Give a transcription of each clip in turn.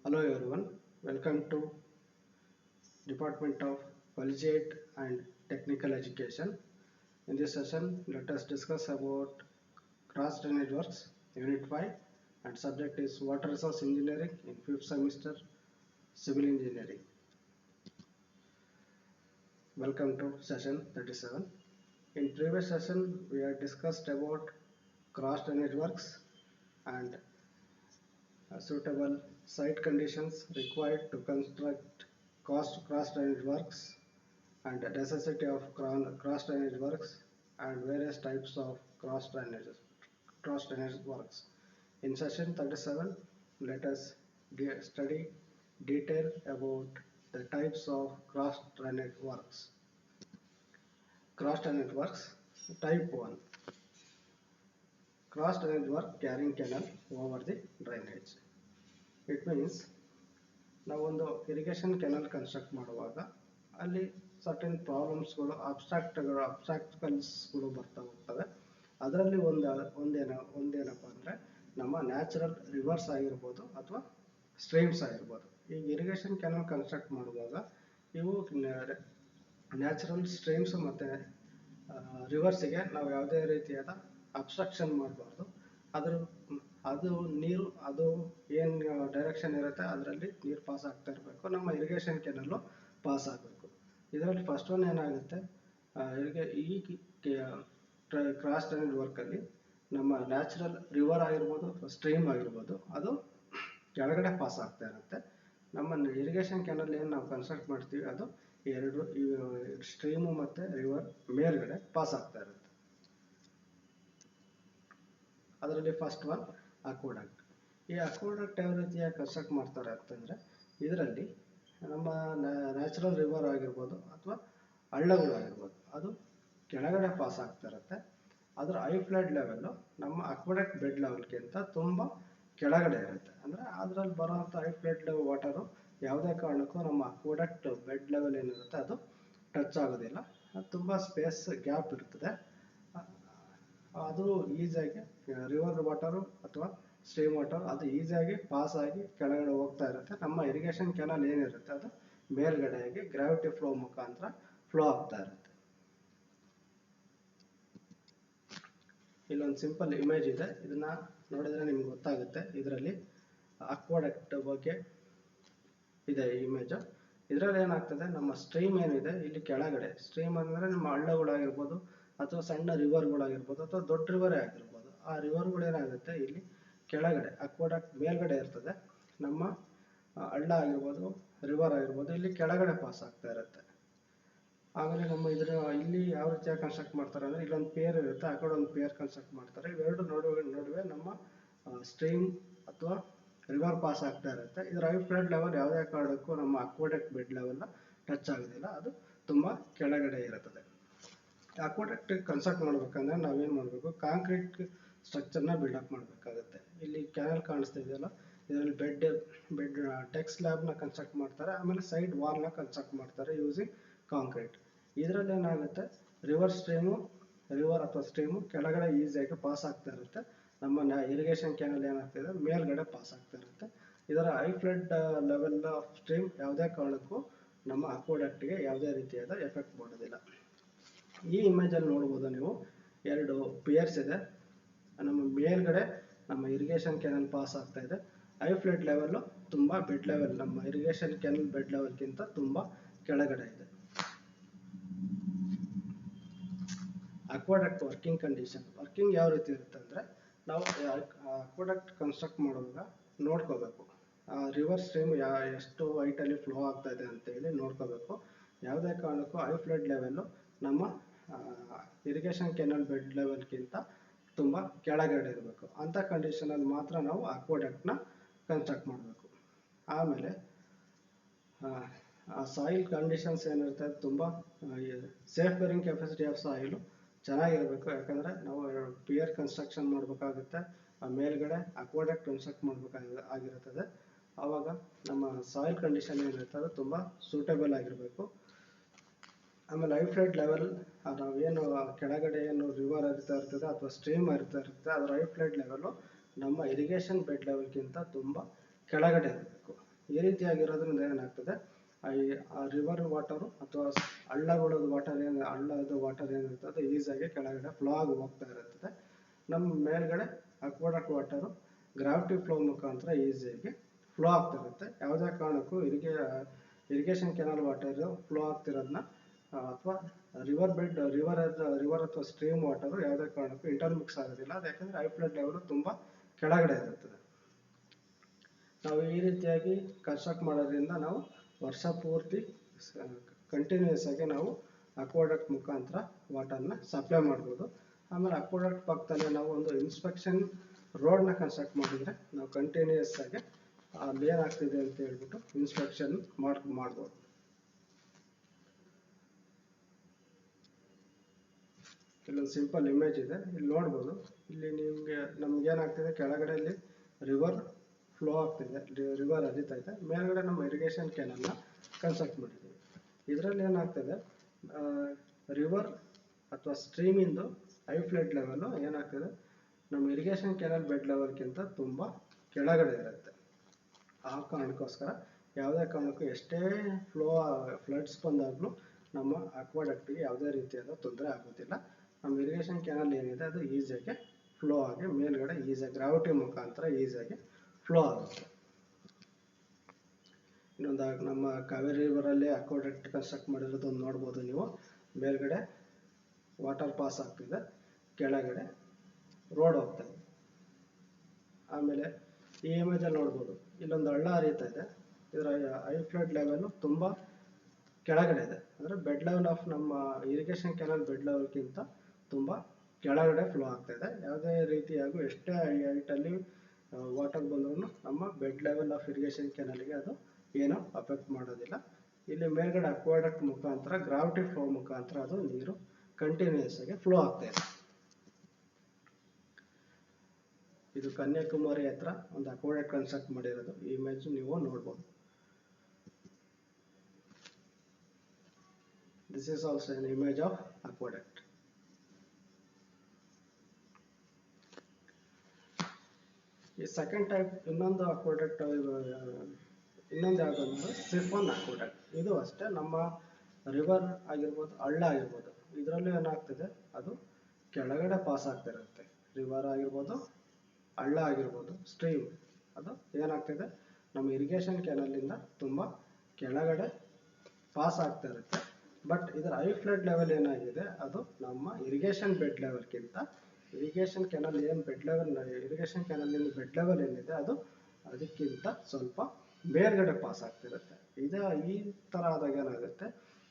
Hello everyone, welcome to Department of Collegiate and Technical Education. In this session, let us discuss about cross drainage works, Unit 5, and subject is Water Resource Engineering in 5th semester Civil Engineering. Welcome to session 37. In previous session, we had discussed about cross drainage works and suitable site conditions required to construct cross drainage works and the necessity of cross drainage works and various types of cross drainage works. In session 37, let us study detail about the types of cross drainage works. Cross drainage works type 1. Cross drainage work carrying canal over the drainage. It means ನಾವೊಂದು irrigation kennel construct ಮಾಡುವಾಗ ಅಲ್ಲಿ certain ಪ್ರಾಬ್ಲಮ್ಸ್ಗಳು ಅಬ್ಸ್ಟ್ರಾಕ್ಟ್ಕಲ್ಸ್ಗಳು ಬರ್ತಾ ಹೋಗ್ತವೆ. ಅದರಲ್ಲಿ ಒಂದೇನಪ್ಪ ಅಂದರೆ ನಮ್ಮ natural reverse ಆಗಿರ್ಬೋದು ಅಥವಾ ಸ್ಟ್ರೀಮ್ಸ್ ಆಗಿರ್ಬೋದು. ಈಗ ಇರಿಗೇಷನ್ ಕೆನಲ್ ಕನ್ಸ್ಟ್ರಕ್ಟ್ ಮಾಡುವಾಗ ಇವು ನ್ಯಾಚುರಲ್ ಸ್ಟ್ರೀಮ್ಸ್ ಮತ್ತು ರಿವರ್ಸಿಗೆ ನಾವು ಯಾವುದೇ ರೀತಿಯಾದ ಅಬ್ಸ್ಟ್ರಕ್ಷನ್ ಮಾಡಬಾರ್ದು. ಅದು ನೀರು ಅದು ಏನು ಡೈರೆಕ್ಷನ್ ಇರುತ್ತೆ ಅದರಲ್ಲಿ ನೀರು ಪಾಸ್ ಆಗ್ತಾ ಇರಬೇಕು. ನಮ್ಮ ಇರಿಗೇಷನ್ ಕೆನಲ್ಲು ಪಾಸ್ ಆಗಬೇಕು. ಇದರಲ್ಲಿ ಫಸ್ಟ್ ಒನ್ ಏನಾಗುತ್ತೆ, ಈ ಕ್ರಾಸ್ ಡ್ರೈನೇಜ್ ವರ್ಕಲ್ಲಿ ನಮ್ಮ ನ್ಯಾಚುರಲ್ ರಿವರ್ ಆಗಿರ್ಬೋದು ಸ್ಟ್ರೀಮ್ ಆಗಿರ್ಬೋದು ಅದು ಕೆಳಗಡೆ ಪಾಸ್ ಆಗ್ತಾ ಇರುತ್ತೆ. ನಮ್ಮ ಇರಿಗೇಷನ್ ಕೆನಲ್ ಏನು ನಾವು ಕನ್ಸ್ಟ್ರಕ್ಟ್ ಮಾಡ್ತೀವಿ ಅದು ಎರಡು ಸ್ಟ್ರೀಮು ಮತ್ತು ರಿವರ್ ಮೇಲ್ಗಡೆ ಪಾಸ್ ಆಗ್ತಾ ಇರುತ್ತೆ. ಅದರಲ್ಲಿ ಫಸ್ಟ್ ಒನ್ ಅಕ್ವಾಡಕ್ಟ್. ಈ ಅಕ್ವಾಡಕ್ಟ್ ಯಾವ ರೀತಿಯಾಗಿ ಕನ್ಸ್ಟ್ರಕ್ಟ್ ಮಾಡ್ತಾರೆ ಅಂತಂದರೆ, ಇದರಲ್ಲಿ ನಮ್ಮ ನ್ಯಾಚುರಲ್ ರಿವರ್ ಆಗಿರ್ಬೋದು ಅಥವಾ ಹಳ್ಳಗಳು ಆಗಿರ್ಬೋದು ಅದು ಕೆಳಗಡೆ ಪಾಸ್ ಆಗ್ತಾ ಇರುತ್ತೆ. ಅದರ ಫ್ಲಡ್ ಲೆವೆಲ್ಲು ನಮ್ಮ ಅಕ್ವಾಡಕ್ಟ್ ಬೆಡ್ ಲೆವೆಲ್ಗಿಂತ ತುಂಬ ಕೆಳಗಡೆ ಇರುತ್ತೆ. ಅಂದರೆ ಅದರಲ್ಲಿ ಬರೋವಂಥ ಫ್ಲಡ್ ವಾಟರು ಯಾವುದೇ ಕಾರಣಕ್ಕೂ ನಮ್ಮ ಅಕ್ವಾಡಕ್ಟ್ ಬೆಡ್ ಲೆವೆಲ್ ಏನಿರುತ್ತೆ ಅದು ಟಚ್ ಆಗೋದಿಲ್ಲ. ತುಂಬ ಸ್ಪೇಸ್ ಗ್ಯಾಪ್ ಇರ್ತದೆ. ಅದು ಈಸಿಯಾಗಿ ರಿವರ್ ವಾಟರು ಅಥವಾ ಸ್ಟ್ರೀಮ್ ವಾಟರ್ ಅದು ಈಸಿಯಾಗಿ ಪಾಸ್ ಆಗಿ ಕೆಳಗಡೆ ಹೋಗ್ತಾ ಇರುತ್ತೆ. ನಮ್ಮ ಇರಿಗೇಷನ್ ಕೆನಲ್ ಏನಿರುತ್ತೆ ಅದು ಮೇಲ್ಗಡೆಯಾಗಿ ಗ್ರಾವಿಟಿ ಫ್ಲೋ ಮುಖಾಂತರ ಫ್ಲೋ ಆಗ್ತಾ ಇರುತ್ತೆ. ಇಲ್ಲೊಂದು ಸಿಂಪಲ್ ಇಮೇಜ್ ಇದೆ, ಇದನ್ನ ನೋಡಿದ್ರೆ ನಿಮ್ಗೆ ಗೊತ್ತಾಗುತ್ತೆ. ಇದರಲ್ಲಿ ಅಕ್ವಾಡಕ್ಟ್ ಬಗ್ಗೆ ಇದೆ ಈ ಇಮೇಜು. ಇದರಲ್ಲಿ ಏನಾಗ್ತದೆ, ನಮ್ಮ ಸ್ಟ್ರೀಮ್ ಏನಿದೆ ಇಲ್ಲಿ ಕೆಳಗಡೆ, ಸ್ಟ್ರೀಮ್ ಅಂದರೆ ನಮ್ಮ ಹಳ್ಳಗಳಾಗಿರ್ಬೋದು ಅಥವಾ ಸಣ್ಣ ರಿವರ್ಗಳಾಗಿರ್ಬೋದು ಅಥವಾ ದೊಡ್ಡ ರಿವರೇ ಆಗಿರ್ಬೋದು, ಆ ರಿವರ್ಗಳು ಏನಾಗುತ್ತೆ ಇಲ್ಲಿ ಕೆಳಗಡೆ ಅಕ್ವಾಡಕ್ಟ್ ಮೇಲ್ಗಡೆ ಇರ್ತದೆ. ನಮ್ಮ ಹಳ್ಳ ಆಗಿರ್ಬೋದು ರಿವರ್ ಆಗಿರ್ಬೋದು ಇಲ್ಲಿ ಕೆಳಗಡೆ ಪಾಸ್ ಆಗ್ತಾ ಇರುತ್ತೆ. ಆಮೇಲೆ ನಮ್ಮ ಇಲ್ಲಿ ಯಾವ ರೀತಿಯಾಗಿ ಕನ್ಸ್ಟ್ರಕ್ಟ್ ಮಾಡ್ತಾರೆ ಅಂದರೆ, ಇಲ್ಲೊಂದು ಪೇರ್ ಇರುತ್ತೆ, ಆ ಕಡೆ ಒಂದು ಪೇರ್ ಕನ್ಸ್ಟ್ರಕ್ಟ್ ಮಾಡ್ತಾರೆ. ಇವೆರಡು ನಡುವೆ ನಮ್ಮ ಸ್ಟ್ರೀಮ್ ಅಥವಾ ರಿವರ್ ಪಾಸ್ ಆಗ್ತಾ ಇರುತ್ತೆ. ಇದರ ಫ್ಲಡ್ ಲೆವೆಲ್ ಯಾವುದೇ ಕಾರಣಕ್ಕೂ ನಮ್ಮ ಅಕ್ವಾಡಕ್ಟ್ ಬೆಡ್ ಲೆವೆಲ್ನ ಟಚ್ ಆಗೋದಿಲ್ಲ, ಅದು ತುಂಬ ಕೆಳಗಡೆ ಇರುತ್ತದೆ. ಅಕ್ವಾಡಕ್ಟ್ ಕನ್ಸ್ಟ್ರಕ್ಟ್ ಮಾಡ್ಬೇಕಂದ್ರೆ ನಾವೇನು ಮಾಡಬೇಕು, ಕಾಂಕ್ರೀಟ್ ಸ್ಟ್ರಕ್ಚರ್ನ ಬಿಲ್ಡಪ್ ಮಾಡಬೇಕಾಗುತ್ತೆ. ಇಲ್ಲಿ ಕ್ಯಾನಲ್ ಕಾಣಿಸ್ತಾ ಇದೆಯಲ್ಲ, ಇದರಲ್ಲಿ ಬೆಡ್ ಟೆಕ್ ಸ್ಲ್ಯಾಬ್ನ ಕನ್ಸ್ಟ್ರಕ್ಟ್ ಮಾಡ್ತಾರೆ. ಆಮೇಲೆ ಸೈಡ್ ವಾಲ್ನ ಕನ್ಸ್ಟ್ರಕ್ಟ್ ಮಾಡ್ತಾರೆ ಯೂಸಿಂಗ್ ಕಾಂಕ್ರೀಟ್. ಇದರಲ್ಲಿ ಏನಾಗುತ್ತೆ, ರಿವರ್ ಅಥವಾ ಸ್ಟ್ರೀಮು ಕೆಳಗಡೆ ಈಸಿಯಾಗಿ ಪಾಸ್ ಆಗ್ತಾ ಇರುತ್ತೆ. ನಮ್ಮ ಇರಿಗೇಷನ್ ಕ್ಯಾನಲ್ ಏನಾಗ್ತಿದೆ ಮೇಲ್ಗಡೆ ಪಾಸ್ ಆಗ್ತಾ ಇರುತ್ತೆ. ಇದರ ಫ್ಲಡ್ ಲೆವೆಲ್ ಆಫ್ ಸ್ಟ್ರೀಮ್ ಯಾವುದೇ ಕಾರಣಕ್ಕೂ ನಮ್ಮ ಅಕ್ವಾಡಕ್ಟ್ಗೆ ಯಾವುದೇ ರೀತಿಯಾದ ಎಫೆಕ್ಟ್ ಮಾಡೋದಿಲ್ಲ. ಈ ಇಮೇಜಲ್ಲಿ ನೋಡ್ಬೋದು ನೀವು, ಎರಡು ಪಿಯರ್ಸ್ ಇದೆ. ನಮ್ಮ ಮೇಲ್ಗಡೆ ನಮ್ಮ ಇರಿಗೇಷನ್ ಕೆನಲ್ ಪಾಸ್ ಆಗ್ತಾ ಇದೆ. ಫ್ಲಡ್ ಲೆವೆಲ್ಲು ತುಂಬ ಬೆಡ್ ಲೆವೆಲ್ ನಮ್ಮ ಇರಿಗೇಷನ್ ಕೆನಲ್ ಬೆಡ್ ಲೆವೆಲ್ಗಿಂತ ತುಂಬ ಕೆಳಗಡೆ ಇದೆ. ಅಕ್ವಾಡಕ್ಟ್ ವರ್ಕಿಂಗ್ ಕಂಡೀಷನ್, ವರ್ಕಿಂಗ್ ಯಾವ ರೀತಿ ಇರುತ್ತೆ ಅಂದರೆ, ನಾವು ಅಕ್ವಾಡಕ್ಟ್ ಕನ್ಸ್ಟ್ರಕ್ಟ್ ಮಾಡುವಾಗ ನೋಡ್ಕೋಬೇಕು ರಿವರ್ ಸ್ಟ್ರೀಮ್ ಎಷ್ಟು ಹೈಟಲ್ಲಿ ಫ್ಲೋ ಆಗ್ತಾ ಇದೆ ಅಂತೇಳಿ ನೋಡ್ಕೋಬೇಕು. ಯಾವುದೇ ಕಾರಣಕ್ಕೂ ಫ್ಲಡ್ ಲೆವೆಲ್ಲು ನಮ್ಮ ಇರಿಗೇಷನ್ ಕೆನಲ್ ಬೆಡ್ ಲೆವೆಲ್ಗಿಂತ ತುಂಬ ಕೆಳಗಡೆ ಇರಬೇಕು. ಅಂಥ ಕಂಡೀಷನಲ್ಲಿ ಮಾತ್ರ ನಾವು ಅಕ್ವಾಡಕ್ಟ್ನ ಕನ್ಸ್ಟ್ರಕ್ಟ್ ಮಾಡಬೇಕು. ಆಮೇಲೆ ಸಾಯಿಲ್ ಕಂಡೀಷನ್ಸ್ ಏನಿರುತ್ತೆ ತುಂಬ safe bearing capacity of soil ಚೆನ್ನಾಗಿರಬೇಕು. ಯಾಕಂದರೆ ನಾವು ಪಿಯರ್ ಕನ್ಸ್ಟ್ರಕ್ಷನ್ ಮಾಡಬೇಕಾಗುತ್ತೆ, ಮೇಲ್ಗಡೆ ಅಕ್ವಾಡಕ್ಟ್ ಕನ್ಸ್ಟ್ರಕ್ಟ್ ಮಾಡಬೇಕಾಗಿರುತ್ತದೆ. ಆವಾಗ ನಮ್ಮ ಸಾಯಿಲ್ ಕಂಡೀಷನ್ ಏನಿರುತ್ತೆ ಅದು ತುಂಬ ಸೂಟೇಬಲ್ ಆಗಿರಬೇಕು. ಆಮೇಲೆ ಫ್ಲಡ್ ಲೆವೆಲ್ ನಾವೇನು ಕೆಳಗಡೆ ಏನು ರಿವರ್ ಹರಿತಾ ಇರ್ತದೆ ಅಥವಾ ಸ್ಟ್ರೀಮ್ ಹರಿತಾ ಇರುತ್ತೆ ಅದರ ಫ್ಲಡ್ ಲೆವೆಲ್ಲು ನಮ್ಮ ಇರಿಗೇಷನ್ ಬೆಡ್ ಲೆವೆಲ್ಗಿಂತ ತುಂಬ ಕೆಳಗಡೆ ಇರಬೇಕು. ಈ ರೀತಿಯಾಗಿರೋದ್ರಿಂದ ಏನಾಗ್ತದೆ, ಆ ರಿವರ್ ವಾಟರು ಅಥವಾ ಹಳ್ಳದ ವಾಟರ್ ಏನಿರ್ತದೆ ಈಸಿಯಾಗಿ ಕೆಳಗಡೆ ಫ್ಲೋ ಆಗಿ ಹೋಗ್ತಾ ಇರುತ್ತದೆ. ನಮ್ಮ ಮೇಲ್ಗಡೆ ಅಕ್ವಾಡಕ್ಟ್ ವಾಟರು ಗ್ರಾವಿಟಿ ಫ್ಲೋ ಮುಖಾಂತರ ಈಸಿಯಾಗಿ ಫ್ಲೋ ಆಗ್ತಾ ಇರುತ್ತೆ. ಯಾವುದೇ ಕಾರಣಕ್ಕೂ ಇರಿಗೇಷನ್ ಕೆನಾಲ್ ವಾಟರ್ ಫ್ಲೋ ಆಗ್ತಿರೋದನ್ನ ಅಥವಾ ರಿವರ್ ಅಥವಾ ಸ್ಟ್ರೀಮ್ ವಾಟರ್ ಯಾವುದೇ ಕಾರಣಕ್ಕೂ ಇಂಟರ್ಮಿಕ್ಸ್ ಆಗೋದಿಲ್ಲ. ಅದು ಯಾಕಂದ್ರೆ ಐ ಫ್ಲಡ್ ಲೆವೆಲ್ ತುಂಬಾ ಕೆಳಗಡೆ ಇರುತ್ತದೆ. ನಾವು ಈ ರೀತಿಯಾಗಿ ಕನ್ಸ್ಟ್ರಕ್ಟ್ ಮಾಡೋದ್ರಿಂದ ನಾವು ವರ್ಷ ಪೂರ್ತಿ ಕಂಟಿನ್ಯೂಸ್ ಆಗಿ ನಾವು ಅಕ್ವಾಡಕ್ಟ್ ಮುಖಾಂತರ ವಾಟರ್ನ ಸಪ್ಲೈ ಮಾಡ್ಬೋದು. ಆಮೇಲೆ ಅಕ್ವಾಡಕ್ಟ್ ಪಕ್ಕದಲ್ಲಿ ನಾವು ಒಂದು ಇನ್ಸ್ಪೆಕ್ಷನ್ ರೋಡ್ನ ಕನ್ಸ್ಟ್ರಕ್ಟ್ ಮಾಡಿದ್ರೆ ನಾವು ಕಂಟಿನ್ಯೂಸ್ ಆಗಿ ಅಲ್ಲಿ ಏನಾಗ್ತಿದೆ ಅಂತ ಹೇಳ್ಬಿಟ್ಟು ಇನ್ಸ್ಪೆಕ್ಷನ್ ಮಾಡ್ಬೋದು. ಇಲ್ಲೊಂದು ಸಿಂಪಲ್ ಇಮೇಜ್ ಇದೆ, ಇಲ್ಲಿ ನೋಡ್ಬೋದು. ಇಲ್ಲಿ ನಮ್ಗೆ ಏನಾಗ್ತಿದೆ, ಕೆಳಗಡೆಯಲ್ಲಿ ರಿವರ್ ಫ್ಲೋ ಆಗ್ತಿದೆ, ರಿವರ್ ಹರಿತಾ ಇದೆ, ಮೇಲ್ಗಡೆ ನಮ್ಮ ಇರಿಗೇಷನ್ ಕೆನಾಲ್ನ ಕನ್ಸ್ಟ್ರಕ್ಟ್ ಮಾಡಿದ್ದೀವಿ. ಇದರಲ್ಲಿ ಏನಾಗ್ತದೆ, ರಿವರ್ ಅಥವಾ ಸ್ಟ್ರೀಮಿಂದು ಐ ಫ್ಲಡ್ ಲೆವೆಲ್ ಏನಾಗ್ತದೆ ನಮ್ಮ ಇರಿಗೇಷನ್ ಕೆನಾಲ್ ಬೆಡ್ ಲೆವೆಲ್ಗಿಂತ ತುಂಬ ಕೆಳಗಡೆ ಇರುತ್ತೆ. ಆ ಕಾರಣಕ್ಕೋಸ್ಕರ ಯಾವುದೇ ಕಾರಣಕ್ಕೂ ಎಷ್ಟೇ ಫ್ಲಡ್ಸ್ ಬಂದಾಗಲೂ ನಮ್ಮ ಅಕ್ವಾಡಕ್ಟಿಗೆ ಯಾವುದೇ ರೀತಿಯಾದ ತೊಂದರೆ ಆಗೋದಿಲ್ಲ. ನಮ್ಮ ಇರಿಗೇಷನ್ ಕೆನಾಲ್ ಏನಿದೆ ಅದು ಈಸಿಯಾಗಿ ಫ್ಲೋ ಆಗಿ ಮೇಲ್ಗಡೆ ಈಸಿಯಾಗಿ ಗ್ರಾವಿಟಿ ಮುಖಾಂತರ ಈಸಿಯಾಗಿ ಫ್ಲೋ ಆಗುತ್ತೆ. ಇನ್ನೊಂದು ನಮ್ಮ ಕಾವೇರಿ ರಿವರಲ್ಲಿ ಅಕ್ವಾಡಕ್ಟ್ ಕನ್ಸ್ಟ್ರಕ್ಟ್ ಮಾಡಿರೋದನ್ನು ನೋಡ್ಬೋದು ನೀವು. ಮೇಲ್ಗಡೆ ವಾಟರ್ ಪಾಸ್ ಆಗ್ತಿದೆ, ಕೆಳಗಡೆ ರೋಡ್ ಹೋಗ್ತಾ ಇದೆ. ಆಮೇಲೆ ಈ ಇಮೇಜಲ್ಲಿ ನೋಡ್ಬೋದು, ಇಲ್ಲೊಂದು ಹಳ್ಳ ಹರಿತಾ ಇದೆ. ಇದರ ಐ ಫ್ಲಡ್ ಲೆವೆಲ್ ತುಂಬ ಕೆಳಗಡೆ ಇದೆ, ಅಂದರೆ ಬೆಡ್ ಲೆವೆಲ್ ಆಫ್ ನಮ್ಮ ಇರಿಗೇಷನ್ ಕೆನಾಲ್ ಬೆಡ್ ಲೆವೆಲ್ಗಿಂತ ತುಂಬ ಕೆಳಗಡೆ ಫ್ಲೋ ಆಗ್ತಾ ಇದೆ. ಯಾವುದೇ ರೀತಿಯಾಗೂ ಎಷ್ಟೇ ಹೈಟಲ್ಲಿ ವಾಟರ್ ಬಂದ್ರೂ ನಮ್ಮ ಬೆಡ್ ಲೆವೆಲ್ ಆಫ್ ಇರಿಗೇಷನ್ ಕೆನಾಲ್ಗೆ ಅದು ಏನೂ ಅಫೆಕ್ಟ್ ಮಾಡೋದಿಲ್ಲ. ಇಲ್ಲಿ ಮೇಲ್ಗಡೆ ಅಕ್ವಾಡಕ್ಟ್ ಮುಖಾಂತರ ಗ್ರಾವಿಟಿ ಫ್ಲೋ ಮುಖಾಂತರ ಅದು ನೀರು ಕಂಟಿನ್ಯೂಸ್ ಆಗಿ ಫ್ಲೋ ಆಗ್ತಾ ಇದೆ. ಇದು ಕನ್ಯಾಕುಮಾರಿ ಹತ್ರ ಒಂದು ಅಕ್ವಾಡಕ್ಟ್ ಕನ್ಸ್ಟ್ರಕ್ಟ್ ಮಾಡಿರೋದು. ಈ ಇಮೇಜ್ ನೀವು ನೋಡ್ಬೋದು. This is also an image of aqueduct. ಈ ಸೆಕೆಂಡ್ ಟೈಪ್ ಇನ್ನೊಂದು ಅಕ್ವಾಡಕ್ಟ್, ಇನ್ನೊಂದು ಯಾವುದಂದ್ರೆ ಸಿಫಾನ್ ಅಕ್ವಾಡಕ್ಟ್. ಇದು ಅಷ್ಟೇ ನಮ್ಮ ರಿವರ್ ಆಗಿರ್ಬೋದು, ಹಳ್ಳ ಆಗಿರ್ಬೋದು, ಇದರಲ್ಲೂ ಏನಾಗ್ತದೆ ಅದು ಕೆಳಗಡೆ ಪಾಸ್ ಆಗ್ತಾ ಇರುತ್ತೆ. ರಿವರ್ ಆಗಿರ್ಬೋದು, ಹಳ್ಳ ಆಗಿರ್ಬೋದು, ಸ್ಟ್ರೀಮ್ ಅದು ಏನಾಗ್ತಿದೆ ನಮ್ಮ ಇರಿಗೇಷನ್ ಕೆನಾಲಿಂದ ತುಂಬ ಕೆಳಗಡೆ ಪಾಸ್ ಆಗ್ತಾ ಇರುತ್ತೆ. ಬಟ್ ಇದರ ಐ ಫ್ಲಡ್ ಲೆವೆಲ್ ಏನಾಗಿದೆ ಅದು ನಮ್ಮ ಇರಿಗೇಷನ್ ಬೆಡ್ ಲೆವೆಲ್ಗಿಂತ ಇರಿಗೇಷನ್ ಕೆನಾಲ್ ಏನು ಬೆಡ್ ಲೆವೆಲ್ ಇರಿಗೇಷನ್ ಕೆನಾಲಿನ ಬೆಡ್ ಲೆವೆಲ್ ಏನಿದೆ ಅದು ಅದಕ್ಕಿಂತ ಸ್ವಲ್ಪ ಮೇಲ್ಗಡೆ ಪಾಸ್ ಆಗ್ತಿರುತ್ತೆ. ಈ ಥರ ಆದಾಗ ಏನಾಗುತ್ತೆ,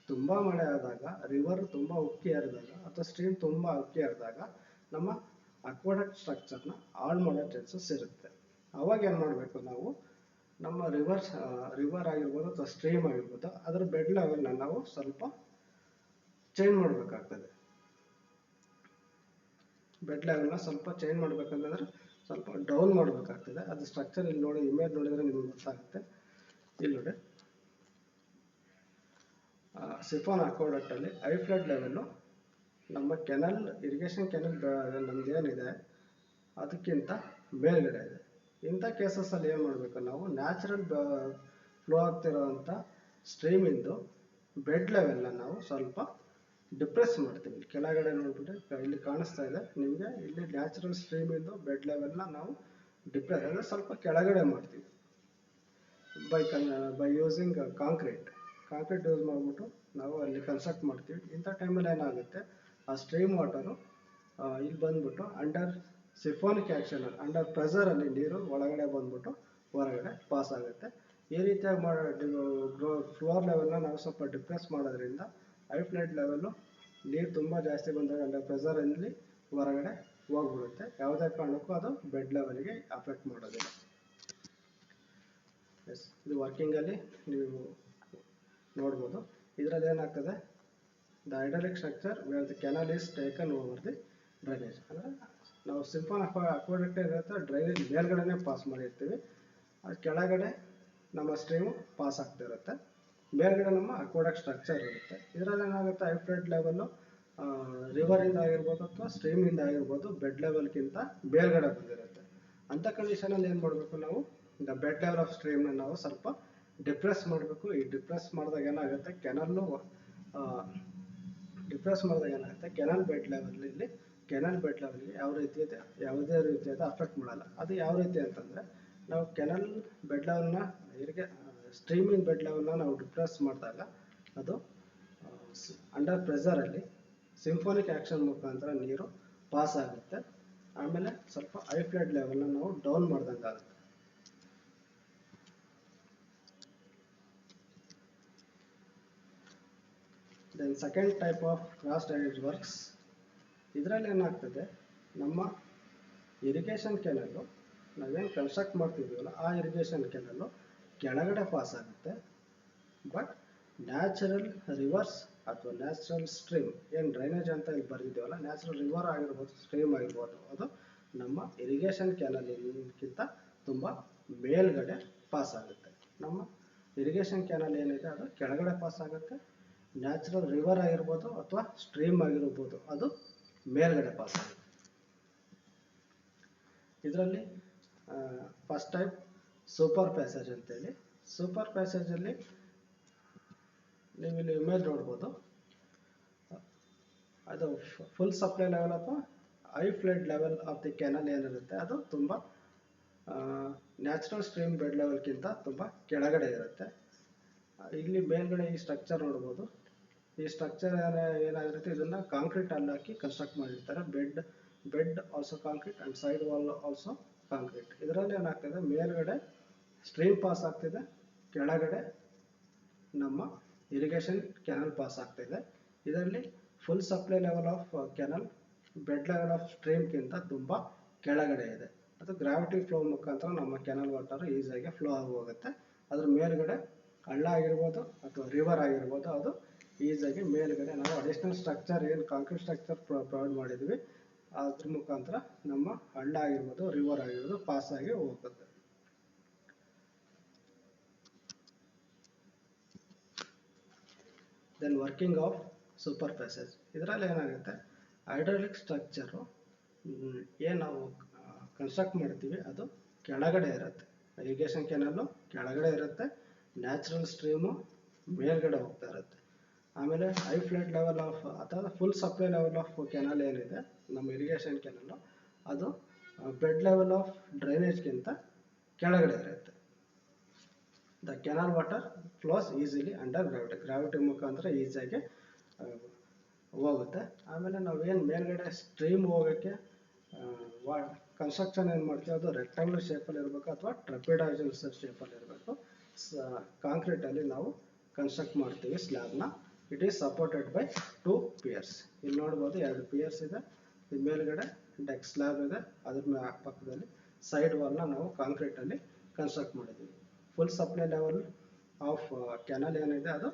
ತುಂಬ ಮಳೆ ಆದಾಗ, ರಿವರ್ ತುಂಬ ಉಕ್ಕಿ ಹರಿದಾಗ ಅಥವಾ ಸ್ಟ್ರೀಮ್ ತುಂಬ ಉಕ್ಕಿ ಹರಿದಾಗ ನಮ್ಮ ಅಕ್ವಾಡಕ್ಟ್ ಸ್ಟ್ರಕ್ಚರ್ನ ಹಾಳು ಮಾಡೋ ಚಾನ್ಸಸ್ ಇರುತ್ತೆ. ಅವಾಗ ಏನು ಮಾಡಬೇಕು, ನಾವು ನಮ್ಮ ರಿವರ್ ಆಗಿರ್ಬೋದು ಅಥವಾ ಸ್ಟ್ರೀಮ್ ಆಗಿರ್ಬೋದು ಅದರ ಬೆಡ್ ಲೆವೆಲ್ನ ನಾವು ಸ್ವಲ್ಪ ಚೇಂಜ್ ಮಾಡಬೇಕಾಗ್ತದೆ. ಬೆಡ್ ಲೆವೆಲ್ನ ಸ್ವಲ್ಪ ಚೇಂಜ್ ಮಾಡಬೇಕಂತಂದ್ರೆ ಸ್ವಲ್ಪ ಡೌನ್ ಮಾಡಬೇಕಾಗ್ತದೆ. ಅದು ಸ್ಟ್ರಕ್ಚರ್ ಇಲ್ಲಿ ನೋಡಿ, ಇಮೇಜ್ ನೋಡಿದರೆ ನಿಮಗೆ ಗೊತ್ತಾಗುತ್ತೆ. ಇಲ್ಲಿ ನೋಡಿ, ಸಿಫಾನ್ ಅಕ್ವಾಡಕ್ಟಲ್ಲಿ ಐ ಫ್ಲಡ್ ಲೆವೆಲ್ಲು ನಮ್ಮ ಕೆನಲ್ ಇರಿಗೇಷನ್ ಕೆನಲ್ ನಮ್ದೇನಿದೆ ಅದಕ್ಕಿಂತ ಮೇಲ್ಗಡೆ ಇದೆ. ಇಂಥ ಕೇಸಸ್ಸಲ್ಲಿ ಏನು ಮಾಡಬೇಕು, ನಾವು ನ್ಯಾಚುರಲ್ ಫ್ಲೋ ಆಗ್ತಿರೋವಂಥ ಸ್ಟ್ರೀಮಿಂದು ಬೆಡ್ ಲೆವೆಲ್ನ ನಾವು ಸ್ವಲ್ಪ ಡಿಪ್ರೆಸ್ ಮಾಡ್ತೀವಿ. ಕೆಳಗಡೆ ನೋಡ್ಬಿಟ್ಟು ಇಲ್ಲಿ ಕಾಣಿಸ್ತಾ ಇದೆ ನಿಮಗೆ, ಇಲ್ಲಿ ನ್ಯಾಚುರಲ್ ಸ್ಟ್ರೀಮಿಂದು ಬೆಡ್ ಲೆವೆಲ್ನ ನಾವು ಡಿಪ್ರೆಸ್ ಅಂದರೆ ಸ್ವಲ್ಪ ಕೆಳಗಡೆ ಮಾಡ್ತೀವಿ ಬೈ ಯೂಸಿಂಗ್ ಕಾಂಕ್ರೀಟ್ ಯೂಸ್ ಮಾಡಿಬಿಟ್ಟು ನಾವು ಅಲ್ಲಿ ಕನ್ಸ್ಟ್ರಕ್ಟ್ ಮಾಡ್ತೀವಿ. ಇಂಥ ಟೈಮಲ್ಲಿ ಏನಾಗುತ್ತೆ, ಆ ಸ್ಟ್ರೀಮ್ ವಾಟರು ಇಲ್ಲಿ ಬಂದ್ಬಿಟ್ಟು ಅಂಡರ್ ಸಿಫೋನಿಕ್ ಆ್ಯಕ್ಷನ್ ಅಂಡರ್ ಪ್ರೆಷರಲ್ಲಿ ನೀರು ಒಳಗಡೆ ಬಂದ್ಬಿಟ್ಟು ಹೊರಗಡೆ ಪಾಸ್ ಆಗುತ್ತೆ. ಈ ರೀತಿಯಾಗಿ ಫ್ಲೋರ್ ಲೆವೆಲ್ನ ನಾವು ಸ್ವಲ್ಪ ಡಿಪ್ರೆಸ್ ಮಾಡೋದ್ರಿಂದ ಐ ಫ್ಲಡ್ ಲೆವೆಲ್ಲು ನೀರು ತುಂಬ ಜಾಸ್ತಿ ಬಂದಾಗ ಅಂಡರ್ ಪ್ರೆಷರಲ್ಲಿ ಹೊರಗಡೆ ಹೋಗ್ಬಿಡುತ್ತೆ. ಯಾವುದೇ ಕಾರಣಕ್ಕೂ ಅದು ಬೆಡ್ ಲೆವೆಲ್ಗೆ ಅಫೆಕ್ಟ್ ಮಾಡೋದಿಲ್ಲ. ಇದು ವರ್ಕಿಂಗಲ್ಲಿ ನೀವು ನೋಡ್ಬೋದು. ಇದರಲ್ಲಿ ಏನಾಗ್ತದೆ, the hydraulic structure where the canal is taken over the drainage. ಅಂದರೆ ನಾವು ಸಿಂಪಲ್ ಅಕ್ವಾಡಕ್ಟ್ ಇರುತ್ತೆ, ಡ್ರೈನೇಜ್ ಮೇಲ್ಗಡೆನೇ ಪಾಸ್ ಮಾಡಿರ್ತೀವಿ, ಅದು ಕೆಳಗಡೆ ನಮ್ಮ ಸ್ಟ್ರೀಮು ಪಾಸ್ ಆಗ್ತಾ ಇರುತ್ತೆ, ಮೇಲ್ಗಡೆ ನಮ್ಮ ಅಕ್ವಾಡಕ್ಟ್ ಸ್ಟ್ರಕ್ಚರ್ ಇರುತ್ತೆ. ಇದರಲ್ಲಿ ಏನಾಗುತ್ತೆ, ಐ ಫ್ಲಡ್ ಲೆವೆಲ್ಲು ರಿವರಿಂದ ಆಗಿರ್ಬೋದು ಅಥವಾ ಸ್ಟ್ರೀಮಿಂದ ಆಗಿರ್ಬೋದು ಬೆಡ್ ಲೆವೆಲ್ಗಿಂತ ಮೇಲ್ಗಡೆ ಬಂದಿರುತ್ತೆ. ಅಂಥ ಕಂಡೀಷನಲ್ಲಿ ಏನು ಮಾಡಬೇಕು, ನಾವು ಬೆಡ್ ಲೆವೆಲ್ ಆಫ್ ಸ್ಟ್ರೀಮ್ನ ನಾವು ಸ್ವಲ್ಪ ಡಿಪ್ರೆಸ್ ಮಾಡಬೇಕು. ಈ ಡಿಪ್ರೆಸ್ ಮಾಡಿದಾಗ ಏನಾಗುತ್ತೆ, ಡಿಪ್ರೆಸ್ ಮಾಡಿದಾಗ ಏನಾಗುತ್ತೆ, ಕೆನಲ್ ಬೆಡ್ ಲೆವೆಲಲ್ಲಿ ಯಾವ ರೀತಿ ಇದೆ, ಯಾವುದೇ ರೀತಿಯಾದ ಅಫೆಕ್ಟ್ ಮಾಡಲ್ಲ. ಅದು ಯಾವ ರೀತಿ ಅಂತಂದರೆ, ನಾವು ಕೆನಲ್ ಬೆಡ್ ಲೆವೆಲ್ನ ಸ್ಟ್ರೀಮಿಂಗ್ ಬೆಡ್ ಲೆವೆಲ್ನ ನಾವು ಡಿಪ್ರೆಸ್ ಮಾಡಿದಾಗ ಅದು ಅಂಡರ್ ಪ್ರೆಷರಲ್ಲಿ ಸಿಂಫೋನಿಕ್ ಆ್ಯಕ್ಷನ್ ಮುಖಾಂತರ ನೀರು ಪಾಸ್ ಆಗುತ್ತೆ. ಆಮೇಲೆ ಸ್ವಲ್ಪ ಹೈ ಫ್ಲಡ್ ಲೆವೆಲ್ನ ನಾವು ಡೌನ್ ಮಾಡ್ದಂಗೆ ಆಗುತ್ತೆ. Then second type of cross drainage works. ಇದರಲ್ಲಿ ಏನಾಗ್ತದೆ, ನಮ್ಮ ಇರಿಗೇಷನ್ ಕೆನಲ್ಲು ನಾವೇನು ಕನ್ಸ್ಟ್ರಕ್ಟ್ ಮಾಡ್ತಿದ್ದೀವಲ್ಲ ಆ ಇರಿಗೇಷನ್ ಕೆನಲ್ಲು ಕೆಳಗಡೆ ಪಾಸ್ ಆಗುತ್ತೆ. ಬಟ್ ನ್ಯಾಚುರಲ್ ರಿವರ್ಸ್ ಅಥವಾ ನ್ಯಾಚುರಲ್ ಸ್ಟ್ರೀಮ್ ಏನು ಡ್ರೈನೇಜ್ ಅಂತ ಇಲ್ಲಿ ಬರೆದಿದ್ದೀವಲ್ಲ, ನ್ಯಾಚುರಲ್ ರಿವರ್ ಆಗಿರ್ಬೋದು, ಸ್ಟ್ರೀಮ್ ಆಗಿರ್ಬೋದು, ಅದು ನಮ್ಮ ಇರಿಗೇಷನ್ ಕೆನಲ್ಗಿಂತ ತುಂಬ ಮೇಲ್ಗಡೆ ಪಾಸ್ ಆಗುತ್ತೆ. ನಮ್ಮ ಇರಿಗೇಷನ್ ಕೆನಲ್ ಏನಿದೆ ಅದು ಕೆಳಗಡೆ ಪಾಸ್ ಆಗುತ್ತೆ. ನ್ಯಾಚುರಲ್ ರಿವರ್ ಆಗಿರ್ಬೋದು ಅಥವಾ ಸ್ಟ್ರೀಮ್ ಆಗಿರ್ಬೋದು, ಅದು ಮೇಲ್ಗಡೆ ಪಾಸ್ ಆಗುತ್ತೆ. ಇದರಲ್ಲಿ ಫಸ್ಟ್ ಟೈಪ್ ಸೂಪರ್ ಪ್ಯಾಸೇಜ್ ಅಂತೇಳಿ. ಸೂಪರ್ ಪ್ಯಾಸೇಜಲ್ಲಿ ನೀವು ಇಲ್ಲಿ ಇಮೇಜ್ ನೋಡ್ಬೋದು. ಅದು ಫುಲ್ ಸಪ್ಲೈ ಲೆವೆಲ್ ಅಥವಾ high flood level of the canal ಏನಿರುತ್ತೆ ಅದು ತುಂಬ ನ್ಯಾಚುರಲ್ ಸ್ಟ್ರೀಮ್ ಬೆಡ್ ಲೆವೆಲ್ಗಿಂತ ತುಂಬ ಕೆಳಗಡೆ ಇರುತ್ತೆ. ಇಲ್ಲಿ ಮೇಲ್ಗಡೆ ಈ ಸ್ಟ್ರಕ್ಚರ್ ನೋಡ್ಬೋದು. ಈ ಸ್ಟ್ರಕ್ಚರ್ ಏನಾಗಿರುತ್ತೆ, ಇದನ್ನು ಕಾಂಕ್ರೀಟ್ ಹಾಕಿ ಕನ್ಸ್ಟ್ರಕ್ಟ್ ಮಾಡಿರ್ತಾರೆ. Bed also concrete and side wall also concrete. ಇದರಲ್ಲಿ ಏನಾಗ್ತದೆ, ಮೇಲ್ಗಡೆ ಸ್ಟ್ರೀಮ್ ಪಾಸ್ ಆಗ್ತಿದೆ, ಕೆಳಗಡೆ ನಮ್ಮ ಇರಿಗೇಷನ್ ಕೆನಲ್ ಪಾಸ್ ಆಗ್ತಿದೆ. ಇದರಲ್ಲಿ full supply level of canal bed level of ಸ್ಟ್ರೀಮ್ಗಿಂತ ತುಂಬ ಕೆಳಗಡೆ ಇದೆ. ಅದು ಗ್ರಾವಿಟಿ ಫ್ಲೋ ಮುಖಾಂತರ ನಮ್ಮ ಕೆನಲ್ ವಾಟರ್ ಈಸಿಯಾಗಿ ಫ್ಲೋ ಆಗಿ ಹೋಗುತ್ತೆ. ಅದ್ರ ಮೇಲ್ಗಡೆ ಹಳ್ಳ ಆಗಿರ್ಬೋದು ಅಥವಾ ರಿವರ್ ಆಗಿರ್ಬೋದು, ಅದು ಈಸಿಯಾಗಿ ಮೇಲ್ಗಡೆ ನಾವು ಅಡಿಷ್ನಲ್ ಸ್ಟ್ರಕ್ಚರ್ ಏನು ಕಾಂಕ್ರೀಟ್ ಸ್ಟ್ರಕ್ಚರ್ ಪ್ರೊವೈಡ್ ಮಾಡಿದ್ವಿ ಅದ್ರ ಮುಖಾಂತರ ನಮ್ಮ ಹಳ್ಳ ಆಗಿರ್ಬೋದು, ರಿವರ್ ಆಗಿರ್ಬೋದು ಪಾಸ್ ಆಗಿ ಹೋಗುತ್ತೆ. Then working of super passage. ಇದರಲ್ಲಿ ಏನಾಗುತ್ತೆ, ಹೈಡ್ರಾಲಿಕ್ ಸ್ಟ್ರಕ್ಚರು ಏನು ನಾವು ಕನ್ಸ್ಟ್ರಕ್ಟ್ ಮಾಡ್ತೀವಿ ಅದು ಕೆಳಗಡೆ ಇರುತ್ತೆ. ಇರಿಗೇಷನ್ ಕೆನಲ್ಲು ಕೆಳಗಡೆ ಇರುತ್ತೆ, ನ್ಯಾಚುರಲ್ ಸ್ಟ್ರೀಮು ಮೇಲ್ಗಡೆ ಹೋಗ್ತಾ ಇರುತ್ತೆ. ಆಮೇಲೆ ಹೈ ಫ್ಲಡ್ ಲೆವೆಲ್ ಆಫ್ ಅಥವಾ full supply level of canal ಏನಿದೆ ನಮ್ಮ ಇರಿಗೇಷನ್ ಕೆನಲ್ಲು, ಅದು ಬೆಡ್ ಲೆವೆಲ್ ಆಫ್ ಡ್ರೈನೇಜ್ಗಿಂತ ಕೆಳಗಡೆ ಇರುತ್ತೆ. The canal water flows easily under gravity ಮುಖಾಂತರ ಈಸಿಯಾಗಿ ಹೋಗುತ್ತೆ. ಆಮೇಲೆ ನಾವೇನು ಮೇಲ್ಗಡೆ ಸ್ಟ್ರೀಮ್ ಹೋಗೋಕ್ಕೆ ಕನ್ಸ್ಟ್ರಕ್ಷನ್ ಏನು ಮಾಡ್ತೀವಿ ಅದು ರೆಕ್ಟಾಂಗ್ಯುಲರ್ ಶೇಪಲ್ಲಿ ಇರಬೇಕು ಅಥವಾ ಟ್ರಪಿಡಾಯ್ಡಲ್ ಶೇಪಲ್ಲಿ ಇರಬೇಕು. ಕಾಂಕ್ರೀಟಲ್ಲಿ ನಾವು ಕನ್ಸ್ಟ್ರಕ್ಟ್ ಮಾಡ್ತೀವಿ ಸ್ಲ್ಯಾಬ್ನ. It is supported by 2 piers. ಇಲ್ಲಿ ನೋಡ್ಬೋದು 2 piers ಇದೆ. ಇದು ಮೇಲ್ಗಡೆ ಡೆಕ್ ಸ್ಲ್ಯಾಬ್ ಇದೆ, ಅದ್ರ ಪಕ್ಕದಲ್ಲಿ ಸೈಡ್ ವಾಲ್ನ ನಾವು ಕಾಂಕ್ರೀಟಲ್ಲಿ ಕನ್ಸ್ಟ್ರಕ್ಟ್ ಮಾಡಿದ್ದೀವಿ. Full supply level of canal ಏನಿದೆ ಅದು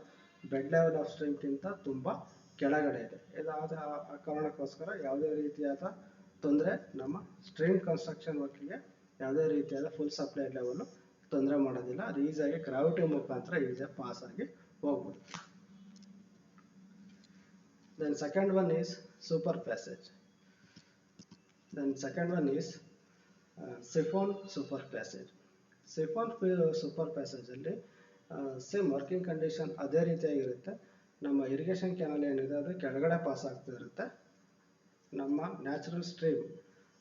ಬೆಡ್ ಲೆವೆಲ್ ಆಫ್ ಸ್ಟ್ರೀಮ್ಗಿಂತ ತುಂಬ ಕೆಳಗಡೆ ಇದೆ. ಇದಾದ ಆ ಕಾರಣಕ್ಕೋಸ್ಕರ ಯಾವುದೇ ರೀತಿಯಾದ ತೊಂದರೆ ನಮ್ಮ ಸ್ಟ್ರೀಮ್ ಕನ್ಸ್ಟ್ರಕ್ಷನ್ ವರ್ಕಿಗೆ ಯಾವುದೇ ರೀತಿಯಾದ ಫುಲ್ ಸಪ್ಲೈ ಲೆವೆಲ್ಲು ತೊಂದರೆ ಮಾಡೋದಿಲ್ಲ. ಅದು ಈಸಿಯಾಗಿ ಗ್ರಾವಿಟಿ ಮುಖಾಂತರ ಈಸಿಯಾಗಿ ಪಾಸ್ ಆಗಿ ಹೋಗ್ಬಿಡುತ್ತೆ. Then second one is super passage. Then second one is siphon super passage. Siphon super passage ಅಲ್ಲಿ ಸೇಮ್ ವರ್ಕಿಂಗ್ ಕಂಡೀಷನ್ ಅದೇ ರೀತಿಯಾಗಿರುತ್ತೆ. ನಮ್ಮ ಇರಿಗೇಷನ್ ಕೆನಲ್ ಏನಿದೆ ಅದು ಕೆಳಗಡೆ ಪಾಸ್ ಆಗ್ತಾ ಇರುತ್ತೆ. ನಮ್ಮ ನ್ಯಾಚುರಲ್ ಸ್ಟ್ರೀಮ್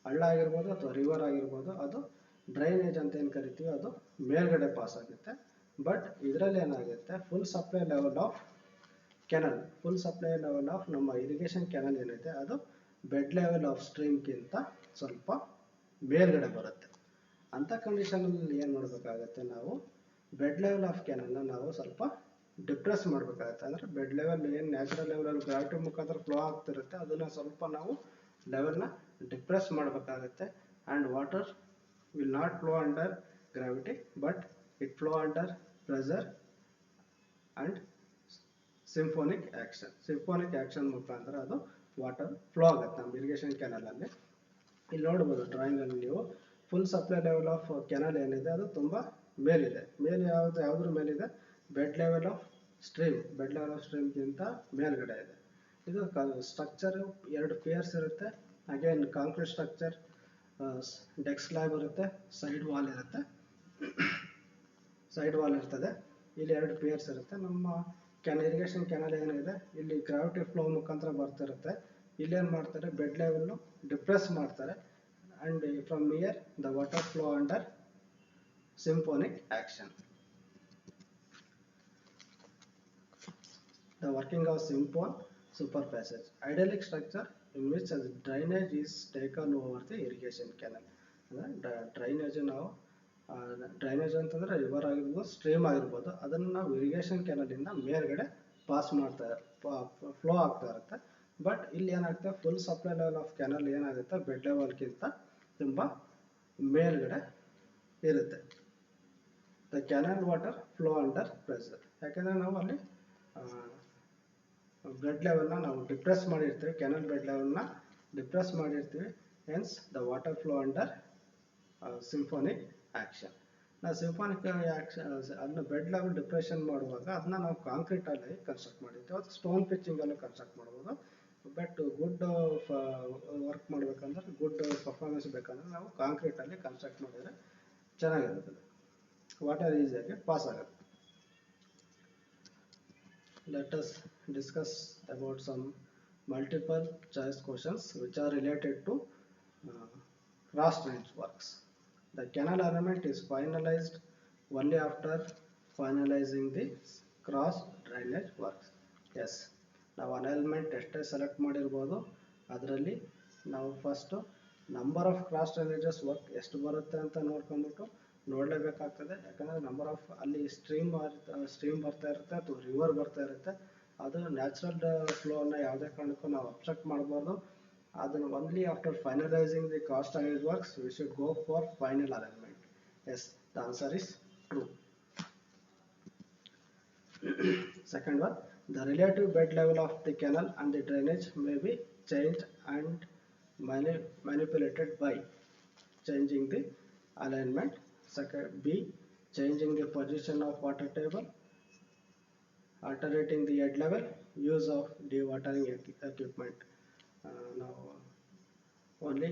ಹಳ್ಳ ಆಗಿರ್ಬೋದು ಅಥವಾ ರಿವರ್ ಆಗಿರ್ಬೋದು, ಅದು ಡ್ರೈನೇಜ್ ಅಂತ ಏನು ಕರಿತೀವಿ ಅದು ಮೇಲ್ಗಡೆ ಪಾಸ್ ಆಗುತ್ತೆ. ಬಟ್ ಇದರಲ್ಲಿ ಏನಾಗುತ್ತೆ, ಫುಲ್ ಸಪ್ಲೈ ಲೆವೆಲ್ ಆಫ್ ನಮ್ಮ ಇರಿಗೇಷನ್ ಕೆನಲ್ ಏನಿದೆ ಅದು ಬೆಡ್ ಲೆವೆಲ್ ಆಫ್ ಸ್ಟ್ರೀಮ್ಗಿಂತ ಸ್ವಲ್ಪ ಮೇಲ್ಗಡೆ ಬರುತ್ತೆ. ಅಂಥ ಕಂಡೀಷನಲ್ಲಿ ಏನು ಮಾಡಬೇಕಾಗತ್ತೆ, ನಾವು ಬೆಡ್ ಲೆವೆಲ್ ಆಫ್ ಕೆನಲ್ನ ನಾವು ಸ್ವಲ್ಪ ಡಿಪ್ರೆಸ್ ಮಾಡಬೇಕಾಗತ್ತೆ. ಅಂದರೆ ಬೆಡ್ ಲೆವೆಲ್ ಏನು ನ್ಯಾಚುರಲ್ ಲೆವೆಲಲ್ಲಿ ಗ್ರಾವಿಟಿ ಮುಖಾಂತರ ಫ್ಲೋ ಆಗ್ತಿರುತ್ತೆ ಅದನ್ನು ಸ್ವಲ್ಪ ನಾವು ಲೆವೆಲ್ನ ಡಿಪ್ರೆಸ್ ಮಾಡಬೇಕಾಗತ್ತೆ. And water will not flow under gravity but it flow under pressure and symphonic action ಮುಖಾಂತರ ಅದು ವಾಟರ್ ಫ್ಲೋ ಆಗುತ್ತೆ ನಮ್ಮ ಇರಿಗೇಷನ್ ಕೆನಲಲ್ಲಿ. ಇಲ್ಲಿ ನೋಡ್ಬೋದು ಡ್ರಾಯಿಂಗಲ್ಲಿ ನೀವು full supply level of canal ಏನಿದೆ ಅದು ತುಂಬ ಮೇಲಿದೆ. ಯಾವುದ್ರ ಮೇಲಿದೆ, ಬೆಡ್ ಲೆವೆಲ್ ಆಫ್ ಸ್ಟ್ರೀಮ್ಗಿಂತ ಮೇಲ್ಗಡೆ ಇದೆ. ಇದು ಸ್ಟ್ರಕ್ಚರು 2 piers ಇರುತ್ತೆ. Again concrete structure, deck slab ಇರುತ್ತೆ, ಸೈಡ್ ವಾಲ್ ಇರುತ್ತೆ. ಸೈಡ್ ವಾಲ್ ಇರ್ತದೆ, ಇಲ್ಲಿ 2 ಪಿಯರ್ಸ್ ಇರುತ್ತೆ. ನಮ್ಮ ಇರಿಗೇಷನ್ ಕೆನಲ್ ಏನಿದೆ ಇಲ್ಲಿ ಗ್ರಾವಿಟಿ ಫ್ಲೋ ಮುಖಾಂತರ ಬರ್ತಿರುತ್ತೆ. ಇಲ್ಲಿ ಏನು ಮಾಡ್ತಾರೆ, ಬೆಡ್ ಲೆವೆಲ್ ಡಿಪ್ರೆಸ್ ಮಾಡ್ತಾರೆ, and from here the water flow under symphonic action. The working of symphon super passage, idyllic structure in which a drainage is taken over the irrigation canal. Drainage ನಾವು drainage ಅಂತಂದರೆ river ಆಗಿರ್ಬೋದು, stream ಆಗಿರ್ಬೋದು, ಅದನ್ನು ನಾವು irrigation ಕೆನಲಿಂದ ಮೇಲ್ಗಡೆ pass ಮಾಡ್ತಾ flow ಆಗ್ತಾ ಇರುತ್ತೆ. ಬಟ್ ಇಲ್ಲಿ ಏನಾಗುತ್ತೆ, full supply level of canal ಏನಾಗುತ್ತೆ ಬೆಡ್ ಲೆವೆಲ್ಗಿಂತ ತುಂಬ ಮೇಲ್ಗಡೆ ಇರುತ್ತೆ. The canal water flow under pressure, ಯಾಕೆಂದರೆ ನಾವು ಅಲ್ಲಿ ಬ್ಲಡ್ ಲೆವೆಲ್ನ ನಾವು ಡಿಪ್ರೆಸ್ ಮಾಡಿರ್ತೀವಿ, ಕೆನಲ್ ಬೆಡ್ ಲೆವೆಲ್ನ ಡಿಪ್ರೆಸ್ ಮಾಡಿರ್ತೀವಿ. Hence the water flow under symphonic action. ನಾವು ಸಿಂಫೋನಿಕ್ ಆ್ಯಕ್ಷನ್ ಅದನ್ನ ಬೆಡ್ ಲೆವೆಲ್ ಡಿಪ್ರೆಷನ್ ಮಾಡುವಾಗ ಅದನ್ನ ನಾವು ಕಾಂಕ್ರೀಟಲ್ಲಿ ಕನ್ಸ್ಟ್ರಕ್ಟ್ ಮಾಡಿರ್ತೀವಿ, ಅದು ಸ್ಟೋನ್ ಪಿಚ್ಚಿಂಗಲ್ಲೂ ಕನ್ಸ್ಟ್ರಕ್ಟ್ ಮಾಡ್ಬೋದು. ಬಟ್ ಗುಡ್ ವರ್ಕ್ ಮಾಡಬೇಕಂದ್ರೆ, ಗುಡ್ ಪರ್ಫಾರ್ಮೆನ್ಸ್ ಬೇಕಂದ್ರೆ ನಾವು ಕಾಂಕ್ರೀಟಲ್ಲಿ ಕನ್ಸ್ಟ್ರಕ್ಟ್ ಮಾಡಿದರೆ ಚೆನ್ನಾಗಿರುತ್ತದೆ, ವಾಟರ್ ಈಸಿಯಾಗಿ ಪಾಸ್ ಆಗುತ್ತೆ. Let us discuss about some multiple choice questions which are related to cross drainage works. The canal alignment is finalized only after finalizing the cross drainage works. Yes, ನಾವು alignment ಎಷ್ಟೇ select ಮಾಡಿರ್ಬೋದು, ಅದರಲ್ಲಿ ನಾವು first number of cross drainages work ಎಷ್ಟು ಬರುತ್ತೆ ಅಂತ ನೋಡ್ಕೊಂಡ್ಬಿಟ್ಟು ನೋಡಲೇಬೇಕಾಗ್ತದೆ. ಯಾಕಂದರೆ number of ಅಲ್ಲಿ ಸ್ಟ್ರೀಮ್ ಬರ್ತಾ ಇರುತ್ತೆ ಅಥವಾ ರಿವರ್ ಬರ್ತಾ ಇರುತ್ತೆ, ಅದು ನ್ಯಾಚುರಲ್ ಫ್ಲೋನ ಯಾವುದೇ ಕಾರಣಕ್ಕೂ ನಾವು ಅಬ್ಸ್ಟ್ರಕ್ಟ್ ಮಾಡ್ಬೋದು. ಅದನ್ನು only after finalising the cross drainage works we should go for final alignment. Yes, the answer is true. Second one, the relative bed level of the canal and the drainage may be changed and manipulated by changing the alignment. Second, B, changing the position of water table, alterating the head level, use of dewatering equipment. Now, only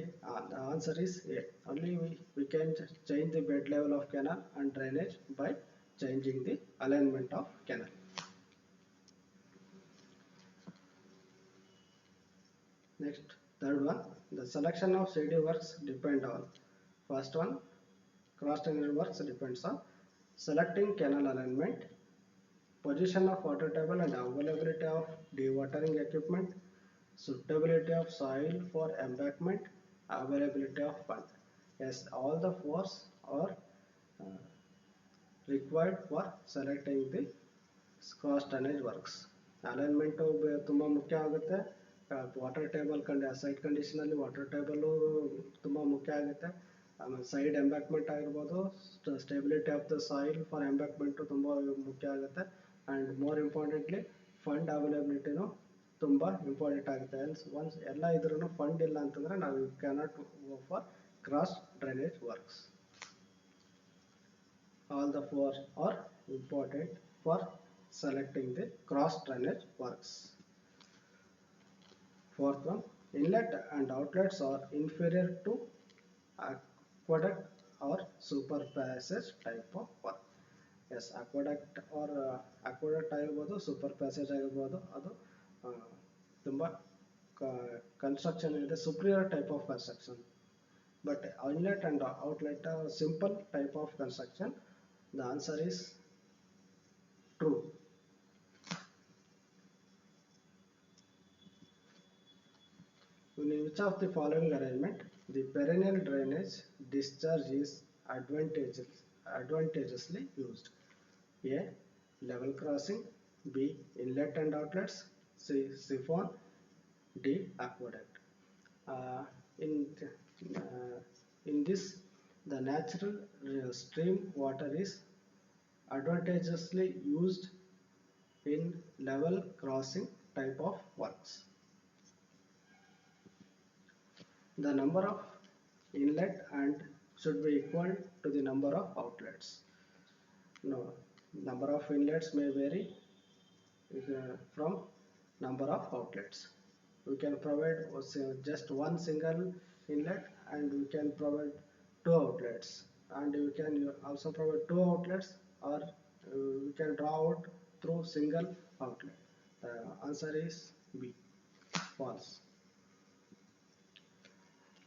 the answer is A. Only we can change the bed level of canal and drainage by changing the alignment of canal. Next, third one, the selection of CD works depend on. First one, cross drainage works depends on selecting canal alignment, position of water table and availability of dewatering equipment, suitability of soil for embankment, availability of fund. Yes, all the four are required for selecting the cross drainage works. Alignment ತುಂಬ ಮುಖ್ಯ ಆಗುತ್ತೆ. Water table side ಕಂಡೀಷನಲ್ಲಿ water table ತುಂಬ ಮುಖ್ಯ ಆಗುತ್ತೆ. ಆಮೇಲೆ side embankment ಆಗಿರ್ಬೋದು, stability of the soil for embankment ತುಂಬ ಮುಖ್ಯ ಆಗುತ್ತೆ. ಆ್ಯಂಡ್ ಮೋರ್ ಇಂಪಾರ್ಟೆಂಟ್ಲಿ ಫಂಡ್ ಅವೈಲಬಿಲಿಟಿನೂ ತುಂಬ ಇಂಪಾರ್ಟೆಂಟ್ ಆಗುತ್ತೆ. ಒನ್ಸ್ ಎಲ್ಲ ಇದ್ರೂ ಫಂಡ್ ಇಲ್ಲ ಅಂತಂದರೆ ನಾವು cannot go for cross drainage works. All the four are important for selecting the cross drainage works. Fourth one, inlet and outlets are inferior to aqueduct or super passage type of work. Yes, aqueduct or aqueduct ಆಗಿರ್ಬೋದು, super passage ಆಗಿರ್ಬೋದು, ಅದು ತುಂಬ construction ಇದೆ, superior type of construction. But inlet and outlet are simple type of construction. The answer is true. In which of the following arrangement the perennial drainage discharge is advantageously used? A, level crossing, B, inlet and outlets, C, siphon, D, aqueduct. In this, the natural stream water is advantageously used in level crossing type of works. The number of inlet and should be equal to the number of outlets. No, number of inlets may vary from number of outlets. We can provide just one single inlet and we can provide two outlets, and we can also provide two outlets or we can draw out through single outlet? The answer is B, false.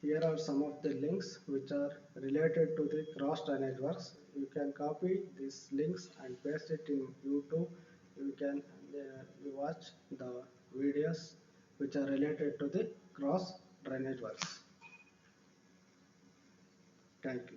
Here are some of the links which are related to the cross drainage works. You can copy these links and paste it in YouTube. You can you watch the videos which are related to the cross drainage works. Thank you.